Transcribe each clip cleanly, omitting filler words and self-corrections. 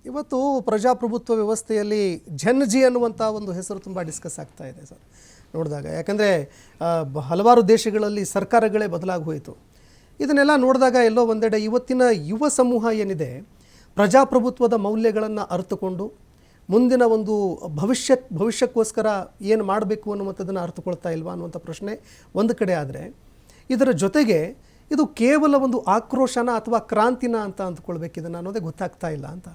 ಇವತ್ತು ಪ್ರಜಾಪ್ರಭುತ್ವ ವ್ಯವಸ್ಥೆಯಲ್ಲಿ ಜನ್ ಜಿ ಅನ್ನುವಂಥ ಒಂದು ಹೆಸರು ತುಂಬ ಡಿಸ್ಕಸ್ ಆಗ್ತಾ ಇದೆ ಸರ್ ನೋಡಿದಾಗ. ಯಾಕಂದರೆ ಹಲವಾರು ದೇಶಗಳಲ್ಲಿ ಸರ್ಕಾರಗಳೇ ಬದಲಾಗಿ ಹೋಯಿತು. ಇದನ್ನೆಲ್ಲ ನೋಡಿದಾಗ ಎಲ್ಲೋ ಒಂದೆಡೆ ಇವತ್ತಿನ ಯುವ ಸಮೂಹ ಏನಿದೆ ಪ್ರಜಾಪ್ರಭುತ್ವದ ಮೌಲ್ಯಗಳನ್ನು ಅರ್ಥಕೊಂಡು ಮುಂದಿನ ಒಂದು ಭವಿಷ್ಯಕ್ಕೋಸ್ಕರ ಏನು ಮಾಡಬೇಕು ಅನ್ನುವಂಥದ್ದನ್ನು ಅರ್ಥಕೊಳ್ತಾ ಇಲ್ವಾ ಅನ್ನುವಂಥ ಪ್ರಶ್ನೆ ಒಂದು ಕಡೆ ಆದರೆ, ಇದರ ಜೊತೆಗೆ ಇದು ಕೇವಲ ಒಂದು ಆಕ್ರೋಶನ ಅಥವಾ ಕ್ರಾಂತಿನ ಅಂತ ಅಂದ್ಕೊಳ್ಬೇಕು ಇದನ್ನು ಅನ್ನೋದೇ ಗೊತ್ತಾಗ್ತಾ ಇಲ್ಲ ಅಂತ.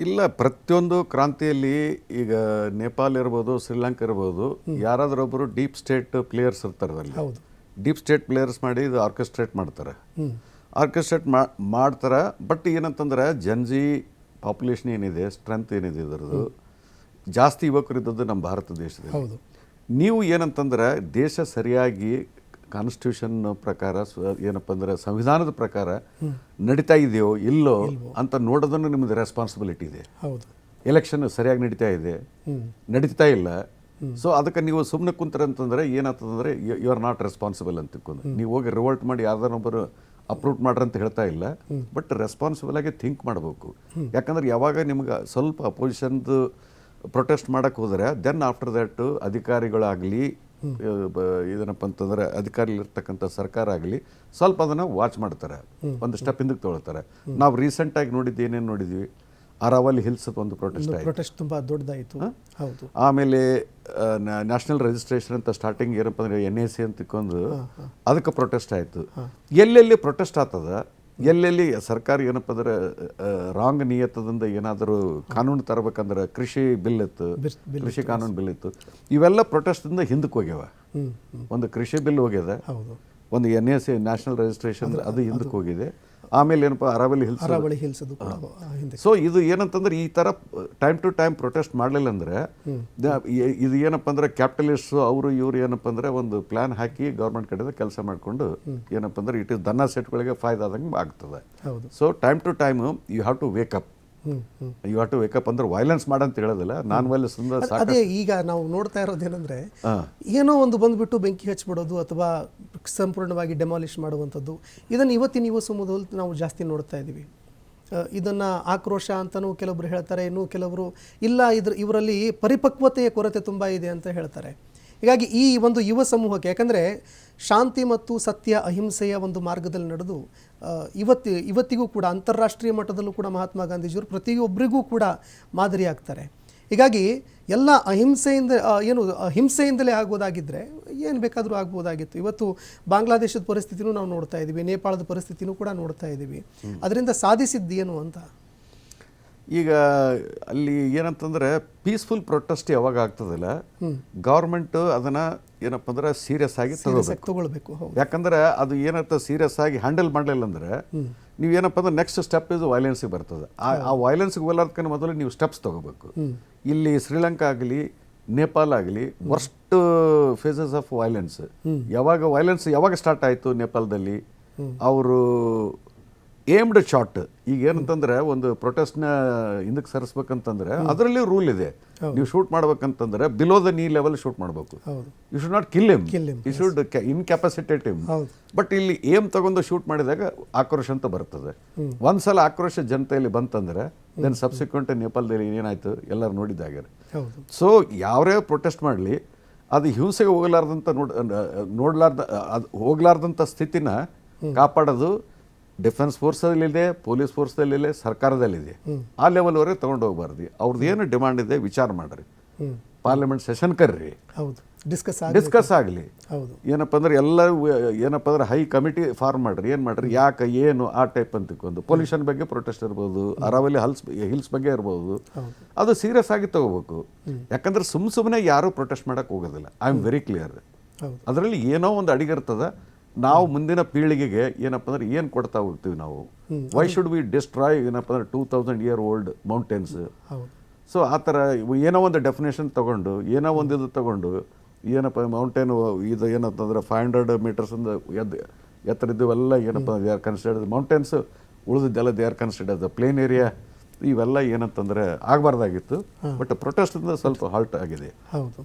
ಇಲ್ಲ, ಪ್ರತಿಯೊಂದು ಕ್ರಾಂತಿಯಲ್ಲಿ ಈಗ ನೇಪಾಳ ಇರ್ಬೋದು, ಶ್ರೀಲಂಕಾ ಇರ್ಬೋದು, ಯಾರಾದ್ರೊಬ್ಬರು ಡೀಪ್ ಸ್ಟೇಟ್ ಪ್ಲೇಯರ್ಸ್ ಇರ್ತಾರೆ ಅಲ್ಲಿ. ಹೌದು, ಡೀಪ್ ಸ್ಟೇಟ್ ಪ್ಲೇಯರ್ಸ್ ಮಾಡಿ ಇದು ಆರ್ಕೆಸ್ಟ್ರೇಟ್ ಮಾಡ್ತಾರೆ. ಆರ್ಕೆಸ್ಟ್ರೇಟ್ ಮಾಡ್ತಾರೆ. ಬಟ್ ಏನಂತಂದ್ರೆ ಜನ್ಜಿ ಪಾಪ್ಯುಲೇಷನ್ ಏನಿದೆ, ಸ್ಟ್ರೆಂತ್ ಏನಿದೆ, ಇದರದು ಜಾಸ್ತಿ ಯುವಕರಿದ್ದದ್ದು ನಮ್ಮ ಭಾರತ ದೇಶದಲ್ಲಿ. ಹೌದು. ನೀವು ಏನಂತಂದ್ರೆ ದೇಶ ಸರಿಯಾಗಿ ಕಾನ್ಸ್ಟಿಟ್ಯೂಷನ್ ಪ್ರಕಾರ ಏನಪ್ಪ ಅಂದ್ರೆ ಸಂವಿಧಾನದ ಪ್ರಕಾರ ನಡೀತಾ ಇದೆಯೋ ಇಲ್ಲೋ ಅಂತ ನೋಡೋದನ್ನು ನಿಮ್ಮದು ರೆಸ್ಪಾನ್ಸಿಬಿಲಿಟಿ ಇದೆ. ಹೌದು. ಎಲೆಕ್ಷನ್ ಸರಿಯಾಗಿ ನಡೀತಾ ಇಲ್ಲ. ಸೊ ಅದಕ್ಕೆ ನೀವು ಸುಮ್ಮನೆ ಕುಂತಾರೆ ಅಂತಂದ್ರೆ ಏನಾಗ್ತದಂದ್ರೆ ಯು ಆರ್ ನಾಟ್ ರೆಸ್ಪಾನ್ಸಿಬಲ್ ಅಂತ ತಿಳ್ಕೊಂಡು ನೀವು ಹೋಗಿ ರಿವೋಲ್ಟ್ ಮಾಡಿ ಯಾರ್ದಾರೊಬ್ಬರು ಅಪ್ರೂವ್ ಮಾಡ್ರಿ ಅಂತ ಹೇಳ್ತಾ ಇಲ್ಲ. ಬಟ್ ರೆಸ್ಪಾನ್ಸಿಬಲ್ ಆಗಿ ಥಿಂಕ್ ಮಾಡಬೇಕು. ಯಾಕಂದ್ರೆ ಯಾವಾಗ ನಿಮ್ಗೆ ಸ್ವಲ್ಪ ಅಪೋಸಿಷನ್ದು ಪ್ರೊಟೆಸ್ಟ್ ಮಾಡಕ್ಕೆ ಹೋದರೆ ದೆನ್ ಆಫ್ಟರ್ ದಟ್ ಅಧಿಕಾರಿಗಳಾಗಲಿ ಏನಪ್ಪ ಅಂತಂದ್ರೆ ಅಧಿಕಾರಿಲಿರ್ತಕ್ಕಂಥ ಸರ್ಕಾರ ಆಗಲಿ ಸ್ವಲ್ಪ ಅದನ್ನು ವಾಚ್ ಮಾಡ್ತಾರೆ, ಒಂದು ಸ್ಟೆಪ್ ಹಿಂದಕ್ಕೆ ತೊಗೊಳ್ತಾರೆ. ನಾವು ರೀಸೆಂಟಾಗಿ ನೋಡಿದ್ದು ಏನೇನು ನೋಡಿದ್ವಿ, ಅರಾವಲಿ ಹಿಲ್ಸ್ ಒಂದು ಪ್ರೊಟೆಸ್ಟ್ ತುಂಬ ದೊಡ್ಡದಾಯಿತು. ಹೌದು. ಆಮೇಲೆ ನ್ಯಾಷನಲ್ ರಿಜಿಸ್ಟ್ರೇಷನ್ ಅಂತ ಸ್ಟಾರ್ಟಿಂಗ್ ಏನಪ್ಪ ಅಂದ್ರೆ NAC ಅಂತ ತಿಳ್ಕೊಂಡು ಅದಕ್ಕೆ ಪ್ರೊಟೆಸ್ಟ್ ಆಯಿತು. ಎಲ್ಲೆಲ್ಲಿ ಪ್ರೊಟೆಸ್ಟ್ ಆಗ್ತದ, ಎಲ್ಲೆಲ್ಲಿ ಸರ್ಕಾರ ಏನಪ್ಪ ಅಂದ್ರೆ ರಾಂಗ್ ನಿಯತದಿಂದ ಏನಾದರೂ ಕಾನೂನು ತರಬೇಕಂದ್ರೆ ಕೃಷಿ ಬಿಲ್ ಇತ್ತು, ಕೃಷಿ ಕಾನೂನು ಬಿಲ್ ಇತ್ತು, ಇವೆಲ್ಲ ಪ್ರೊಟೆಸ್ಟಿಂದ ಹಿಂದಕ್ಕೆ ಹೋಗ್ಯಾವ. ಒಂದು ಕೃಷಿ ಬಿಲ್ ಹೋಗ್ಯದ, ಒಂದು NAC ನ್ಯಾಷನಲ್ ರಿಜಿಸ್ಟ್ರೇಷನ್ ಅದು ಹಿಂದಕ್ಕೆ ಹೋಗಿದೆ. ಆಮೇಲೆ ಏನಪ್ಪ ಅರಾವಲಿ ಹಿಲ್ಸ್. ಸೊ ಇದು ಏನಂತಂದ್ರೆ ಈ ತರ ಟೈಮ್ ಟು ಟೈಮ್ ಪ್ರೊಟೆಸ್ಟ್ ಮಾಡಲಿಲ್ಲ ಅಂದ್ರೆ ಇದು ಏನಪ್ಪ ಅಂದ್ರೆ ಕ್ಯಾಪಿಟಲಿಸ್ಟ್ ಅವರು ಇವರು ಏನಪ್ಪ ಅಂದ್ರೆ ಒಂದು ಪ್ಲಾನ್ ಹಾಕಿ ಗೌರ್ಮೆಂಟ್ ಕಡೆ ಕೆಲಸ ಮಾಡ್ಕೊಂಡು ಏನಪ್ಪ ಅಂದ್ರೆ ಇಟ್ ಇಸ್ ದನ್ನ ಸೆಟ್ಗಳಿಗೆ ಫಾಯ್ದಾ ಆದಂಗೆ ಆಗ್ತದೆ. So time to time you have to wake up. You have to wake up ಅಂದ್ರೆ ವೈಲೆನ್ಸ್ ಮಾಡಂತ ಹೇಳೋದಿಲ್ಲ, ನಾನ್ ವೈಲೆನ್ಸ್. ಅದೇ ಈಗ ನಾವು ನೋಡ್ತಾ ಇರೋದೇನೆಂದ್ರೆ ಏನೋ ಒಂದು ಬಂದ್ಬಿಟ್ಟು ಬೆಂಕಿ ಹಚ್ಬಿಡೋದು ಅಥವಾ ಸಂಪೂರ್ಣವಾಗಿ ಡೆಮಾಲಿಷ್ ಮಾಡುವಂಥದ್ದು, ಇದನ್ನು ಇವತ್ತಿನ ಯುವ ಸಮೂಹದಲ್ಲಿ ನಾವು ಜಾಸ್ತಿ ನೋಡ್ತಾ ಇದ್ದೀವಿ. ಇದನ್ನು ಆಕ್ರೋಶ ಅಂತಲೂ ಕೆಲವೊಬ್ರು ಹೇಳ್ತಾರೆ, ಇನ್ನು ಕೆಲವರು ಇಲ್ಲ ಇವರಲ್ಲಿ ಪರಿಪಕ್ವತೆಯ ಕೊರತೆ ತುಂಬ ಇದೆ ಅಂತ ಹೇಳ್ತಾರೆ. ಹೀಗಾಗಿ ಈ ಒಂದು ಯುವ ಸಮೂಹಕ್ಕೆ, ಯಾಕಂದರೆ ಶಾಂತಿ ಮತ್ತು ಸತ್ಯ ಅಹಿಂಸೆಯ ಒಂದು ಮಾರ್ಗದಲ್ಲಿ ನಡೆದು ಇವತ್ತಿಗೂ ಕೂಡ ಅಂತಾರಾಷ್ಟ್ರೀಯ ಮಟ್ಟದಲ್ಲೂ ಕೂಡ ಮಹಾತ್ಮ ಗಾಂಧೀಜಿಯವರು ಪ್ರತಿಯೊಬ್ಬರಿಗೂ ಕೂಡ ಮಾದರಿ ಆಗ್ತಾರೆ. ಹೀಗಾಗಿ ಎಲ್ಲ ಹಿಂಸೆಯಿಂದಲೇ ಆಗೋದಾಗಿದ್ದರೆ ಏನು ಬೇಕಾದರೂ ಆಗ್ಬೋದಾಗಿತ್ತು. ಇವತ್ತು ಬಾಂಗ್ಲಾದೇಶದ ಪರಿಸ್ಥಿತಿನೂ ನಾವು ನೋಡ್ತಾ ಇದ್ದೀವಿ, ನೇಪಾಳದ ಪರಿಸ್ಥಿತಿನೂ ಕೂಡ ನೋಡ್ತಾ ಇದ್ದೀವಿ. ಅದರಿಂದ ಸಾಧಿಸಿದ್ದೇನು ಅಂತ. ಈಗ ಅಲ್ಲಿ ಏನಂತಂದ್ರೆ ಪೀಸ್ಫುಲ್ ಪ್ರೊಟೆಸ್ಟ್ ಯಾವಾಗ ಆಗ್ತದಿಲ್ಲ, ಗೌರ್ಮೆಂಟ್ ಅದನ್ನ ಏನಪ್ಪ ಅಂದ್ರೆ ಸೀರಿಯಸ್ ಆಗಿ ತಗೊಳ್ಬೇಕು. ಯಾಕಂದ್ರೆ ಅದು ಏನಂತ ಸೀರಿಯಸ್ ಆಗಿ ಹ್ಯಾಂಡಲ್ ಮಾಡಲಿಲ್ಲ ಅಂದ್ರೆ ನೀವೇನಪ್ಪ ಅಂದ್ರೆ ನೆಕ್ಸ್ಟ್ ಸ್ಟೆಪ್ ಇದು ವೈಲೆನ್ಸ್ಗೆ ಬರ್ತದೆ. ಆ ವೈಲೆನ್ಸ್ಗೆ ಹೋಲಾರ್ದಕ್ಕೆ ಮೊದಲು ನೀವು ಸ್ಟೆಪ್ಸ್ ತಗೋಬೇಕು. ಇಲ್ಲಿ ಶ್ರೀಲಂಕಾ ಆಗಲಿ ನೇಪಾಳ ಆಗಲಿ ವರ್ಸ್ಟ್ ಫೇಸಸ್ ಆಫ್ ವೈಲೆನ್ಸ್. ಯಾವಾಗ ಸ್ಟಾರ್ಟ್ ಆಯಿತು ನೇಪಾಳದಲ್ಲಿ, ಅವರು ಏಮ್ಡ್ ಶಾಟ್. ಈಗ ಏನಂತಂದ್ರೆ ಒಂದು ಪ್ರೊಟೆಸ್ಟ್ನ ಹಿಂದಕ್ಕೆ ಸರಿಸ್ಬೇಕಂತಂದ್ರೆ ಅದರಲ್ಲಿ ರೂಲ್ ಇದೆ. ನೀವು ಶೂಟ್ ಮಾಡ್ಬೇಕಂತಂದ್ರೆ below the knee level shoot ಮಾಡಬೇಕು. You should not kill him, you should incapacitate him. But ಇಲ್ಲಿ ಏಮ್ ತಗೊಂಡು ಶೂಟ್ ಮಾಡಿದಾಗ ಆಕ್ರೋಶ ಅಂತ ಬರ್ತದೆ. ಒಂದ್ಸಲ ಆಕ್ರೋಶ ಜನತೆಯಲ್ಲಿ ಬಂತಂದ್ರೆ ದೆನ್ ಸಬ್ಸಿಕ್ವೆಂಟ್ ನೇಪಾಳದಲ್ಲಿ ಏನಾಯ್ತು ಎಲ್ಲರೂ ನೋಡಿದ್ದಾಗ್ಯಾರ. ಸೊ ಯಾವ್ಯಾವ ಪ್ರೊಟೆಸ್ಟ್ ಮಾಡಲಿ ಅದು ಹಿಂಸೆಗೆ ಹೋಗ್ಲಾರ್ದಂಥ ಸ್ಥಿತಿನ ಕಾಪಾಡೋದು ಡಿಫೆನ್ಸ್ ಫೋರ್ಸಲ್ಲಿದೆ, ಪೊಲೀಸ್ ಫೋರ್ಸ್ದಲ್ಲಿದೆ, ಸರ್ಕಾರದಲ್ಲಿದೆ. ಆ ಲೆವೆಲ್ವರೆಗೆ ತೊಗೊಂಡು ಹೋಗ್ಬಾರ್ದು. ಅವ್ರದ್ದು ಏನು ಡಿಮಾಂಡ್ ಇದೆ ವಿಚಾರ ಮಾಡ್ರಿ, ಪಾರ್ಲಿಮೆಂಟ್ ಸೆಷನ್ ಕರ್ರಿ, ಡಿಸ್ಕಸ್ ಆಗಲಿ. ಏನಪ್ಪ ಅಂದ್ರೆ ಎಲ್ಲರೂ ಏನಪ್ಪ ಅಂದ್ರೆ ಹೈ ಕಮಿಟಿ ಫಾರ್ಮ್ ಮಾಡ್ರಿ, ಏನು ಮಾಡ್ರಿ, ಯಾಕೆ ಏನು ಆ ಟೈಪ್ ಅಂತ ತಿಳ್ಕೊಂಡು ಪೊಲ್ಯೂಷನ್ ಬಗ್ಗೆ ಪ್ರೊಟೆಸ್ಟ್ ಇರ್ಬೋದು, ಅರಾವಲಿ ಹಿಲ್ಸ್ ಬಗ್ಗೆ ಇರ್ಬೋದು, ಅದು ಸೀರಿಯಸ್ ಆಗಿ ತಗೋಬೇಕು. ಯಾಕಂದ್ರೆ ಸುಮ್ಮನೆ ಯಾರೂ ಪ್ರೊಟೆಸ್ಟ್ ಮಾಡಕ್ಕೆ ಹೋಗೋದಿಲ್ಲ. I am very clear. ಅದರಲ್ಲಿ ಏನೋ ಒಂದು ಅಡಿಗಿರ್ತದ. ನಾವು ಮುಂದಿನ ಪೀಳಿಗೆಗೆ ಏನಪ್ಪ ಅಂದ್ರೆ ಏನು ಕೊಡ್ತಾ ಹೋಗ್ತೀವಿ ನಾವು. ವೈ ಶುಡ್ ವಿ ಡಿಸ್ಟ್ರಾಯ್ ಏನಪ್ಪ ಅಂದ್ರೆ 2000 year old ಮೌಂಟೇನ್ಸ್. ಸೊ ಆ ಥರ ಏನೋ ಒಂದು ಡೆಫಿನೇಷನ್ ತೊಗೊಂಡು ಏನೋ ಒಂದು ಇದು ತೊಗೊಂಡು ಏನಪ್ಪ ಮೌಂಟೇನು ಇದು ಏನಂತಂದ್ರೆ 500 meters ಎತ್ತರ ಇದ್ದವೆಲ್ಲ ಏನಪ್ಪ ದೇ ಆರ್ ಕನ್ಸಿಡರ್ಡ್ ಮೌಂಟೇನ್ಸ್. ಉಳಿದಿದ್ದೆಲ್ಲ they are considered plain area. ಇವೆಲ್ಲ ಏನಂತಂದ್ರೆ ಆಗಬಾರ್ದಾಗಿತ್ತು. ಬಟ್ ಪ್ರೊಟೆಸ್ಟಿಂದ ಸ್ವಲ್ಪ ಹಾಲ್ಟ್ ಆಗಿದೆ. ಹೌದು.